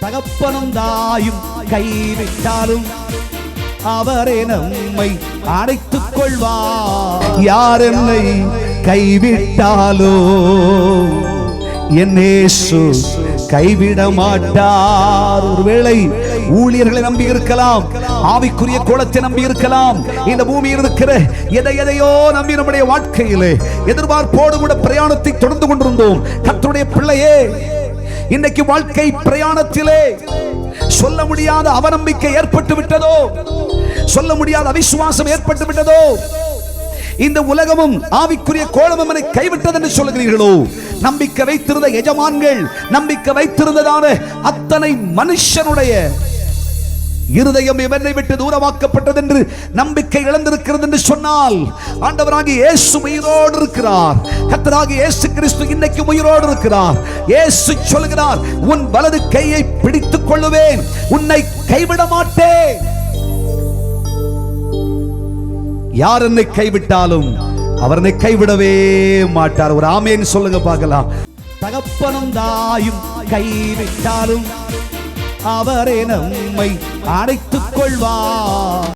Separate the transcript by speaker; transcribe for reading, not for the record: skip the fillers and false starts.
Speaker 1: தகப்பனும் தாயும் கைவிட்டாலும் அவரே நம்மை அழைத்துக் கொள்வார். யார் என்னை கைவிட்டாலோ என் இயேசு கைவிட மாட்டார். ஒருவேளை ஊழியர்களை நம்பி இருக்கலாம், ஆவிக்குரிய கோலத்தை நம்பி இருக்கலாம், இந்த பூமியில் இருக்கிற எதையோ நம்பி நம்முடைய வாழ்க்கையிலே எதிர்பார்ப்போடு கூட பிரயாணத்தை தொடர்ந்து கொண்டிருந்தோம். கர்த்தருடைய பிள்ளையே, இன்னைக்கு வாழ்க்கை பிரயாணத்திலே சொல்ல முடியாத அவநம்பிக்கை ஏற்பட்டு விட்டதோ, சொல்ல முடியாத அவிசுவாசம் ஏற்பட்டு விட்டதோ, இந்த உலகமும் ஆவிக்குரிய கோலமும் என்னை கைவிட்டது என்று சொல்லுகிறீர்களோ, நம்பிக்கை வைத்திருந்த எஜமான்கள், நம்பிக்கை வைத்திருந்ததான அத்தனை மனுஷனுடைய இருதயம் இவனை விட்டு தூரமாக்கப்பட்டது என்று நம்பிக்கை இழந்திருக்கிறது என்று சொன்னால், ஆண்டவராகிய இயேசு உயிரோடு இருக்கிறார். கர்த்தராகிய இயேசு கிறிஸ்து இன்னைக்கு உயிரோடு இருக்கிறார். இயேசு சொல்கிறார், உன் வலது கையை பிடித்துக் கொள்ளுவேன், உன்னை கைவிட மாட்டேன். யார் என்னை கைவிட்டாலும் அவர் என்னை கைவிடவே மாட்டார். ஒரு ஆமேன் சொல்லுங்க பார்க்கலாம். தகப்பனும் தாயும் கைவிட்டாலும் அவரே நம்மை அழைத்துக் கொள்வார்.